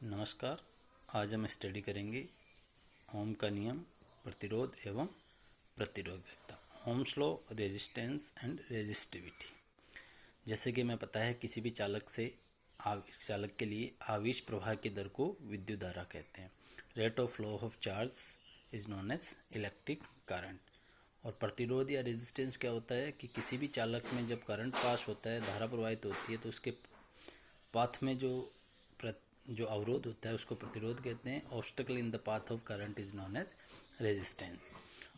नमस्कार। आज हम स्टडी करेंगे ओम का नियम, प्रतिरोध एवं प्रतिरोधकता। Ohm's law, resistance and resistivity. जैसे कि हमें पता है किसी भी चालक के लिए आवेश प्रवाह की दर को विद्युत धारा कहते हैं। Rate of flow of charge is known as electric current. और प्रतिरोध या रेजिस्टेंस क्या होता है कि किसी भी चालक में जब करंट पास होता है, धारा प्रवाहित होती है, तो उसके पाथ में जो अवरोध होता है उसको प्रतिरोध कहते हैं। Obstacle in the path of current is known as resistance.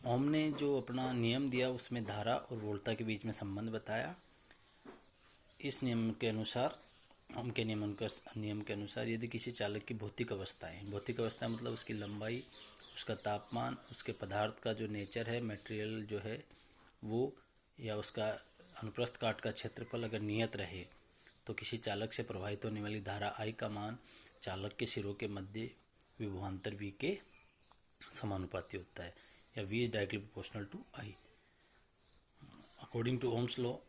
Ohm ने जो अपना नियम दिया उसमें धारा और वोल्टता के बीच में संबंध बताया। इस नियम के अनुसार, ओम के नियम के अनुसार, यदि किसी चालक की भौतिक अवस्था मतलब उसकी लंबाई, उसका तापमान, उसके पदार्थ का जो नेचर है, मटेरियल जो है वो, या उसका अनुप्रस्थ काट का क्षेत्रफल अगर नियत रहे तो किसी चालक से प्रवाहित होने वाली धारा I का मान चालक के सिरों के मध्य विभवांतर V के समानुपाती होता है, या V is directly proportional to I. According to Ohm's law,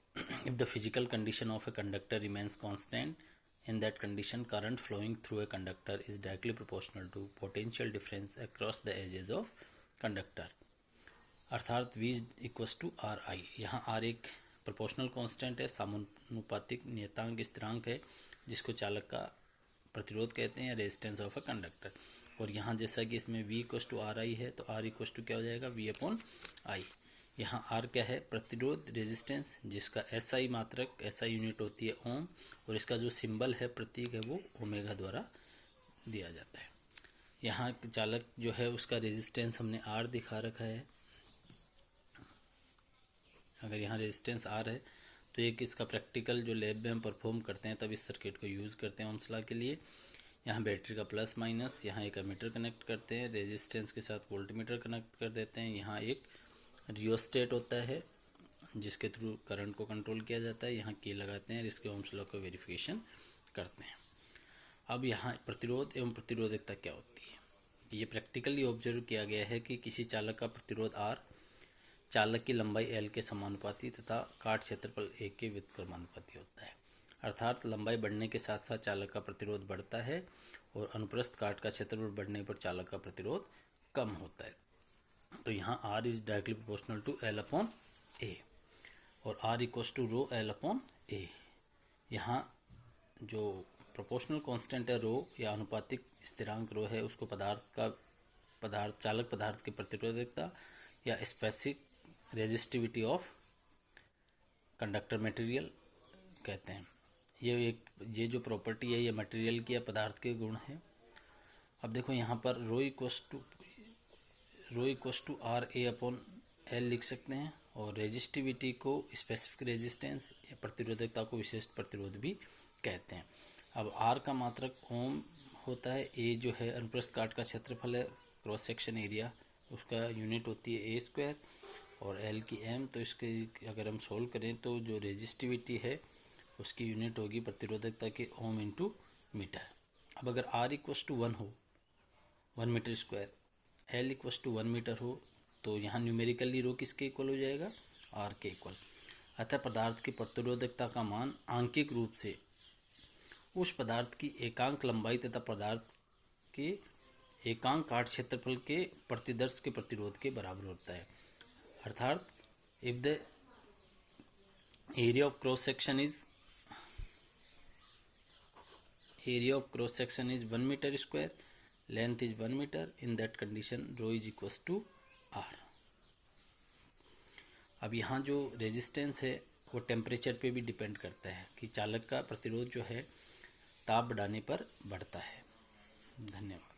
if the physical condition of a conductor remains constant, in that condition current flowing through a conductor is directly proportional to potential difference across the edges of conductor. अर्थात V equals to R I. यहाँ R एक proportional constant है, समानुपातिक नियतांक स्थिरांक है, जिसको चालक का प्रतिरोध कहते हैं, रेजिस्टेंस ऑफ अ कंडक्टर। और यहाँ जैसा कि इसमें V equals to R I है तो R इक्वस टू क्या हो जाएगा, V अपॉन आई। यहाँ R क्या है, प्रतिरोध, रेजिस्टेंस, जिसका SI मात्रक, SI यूनिट होती है ओम, और इसका जो सिंबल है, प्रतीक है, वो ओमेगा द्वारा दिया जाता है। यहाँ चालक जो है उसका रेजिस्टेंस हमने R दिखा रखा है। अगर यहाँ रेजिस्टेंस R है तो एक इसका प्रैक्टिकल जो लैब में हम परफॉर्म करते हैं तब इस सर्किट को यूज़ करते हैं ओम्स लॉ के लिए। यहाँ बैटरी का प्लस माइनस, यहाँ एक एमीटर कनेक्ट करते हैं, रेजिस्टेंस के साथ वोल्टमीटर कनेक्ट कर देते हैं। यहाँ एक रियोस्टेट होता है जिसके थ्रू करंट को कंट्रोल किया जाता है, यहाँ की लगाते हैं और इसके ओम्स लॉ को वेरिफिकेशन करते हैं। अब यहाँ प्रतिरोध एवं प्रतिरोधकता क्या होती है, ये प्रैक्टिकली ऑब्जर्व किया गया है कि किसी चालक का प्रतिरोध R चालक की लंबाई L के समानुपाती तथा काट क्षेत्रफल A के व्युत्क्रमानुपाती होता है। अर्थात लंबाई बढ़ने के साथ साथ चालक का प्रतिरोध बढ़ता है और अनुप्रस्थ काट का क्षेत्रफल बढ़ने पर चालक का प्रतिरोध कम होता है। तो यहाँ R is directly proportional to L upon A और R equals to rho L upon A। यहाँ जो प्रोपोर्शनल कांस्टेंट है रो, या अनुपातिक स्थिरांक रो है, उसको चालक पदार्थ की प्रतिरोधकता या specific resistivity of conductor material कहते हैं। ये जो प्रॉपर्टी है ये मटेरियल की या पदार्थ के गुण है। अब देखो यहाँ पर rho equals to R A upon L लिख सकते हैं, और रेजिस्टिविटी को स्पेसिफिक रेजिस्टेंस या प्रतिरोधकता को विशिष्ट प्रतिरोध भी कहते हैं। अब आर का मात्रक ओम होता है, ए जो है अनुप्रस्थ काट का क्षेत्रफल है, क्रॉस सेक्शन एरिया, उसका यूनिट होती है A स्क्वायर, और L की M। तो इसके अगर हम सोल्व करें तो जो रेजिस्टिविटी है उसकी यूनिट होगी प्रतिरोधकता के ओम इंटू मीटर। अब अगर R इक्वस टू 1 हो, 1 metre square, L equals to 1 metre हो, तो यहाँ न्यूमेरिकली रो किसके इक्वल हो जाएगा, R के इक्वल। अतः पदार्थ की प्रतिरोधकता का मान आंकिक रूप से उस पदार्थ की एकांक लंबाई तथा पदार्थ के एकांक काट क्षेत्रफल के प्रतिदर्श के प्रतिरोध के बराबर होता है। अर्थात if the area of cross section is 1 metre square, length is 1 metre, in that condition rho is equals to R। अब यहाँ जो रेजिस्टेंस है वो टेम्परेचर पे भी डिपेंड करता है कि चालक का प्रतिरोध जो है ताप बढ़ाने पर बढ़ता है। धन्यवाद।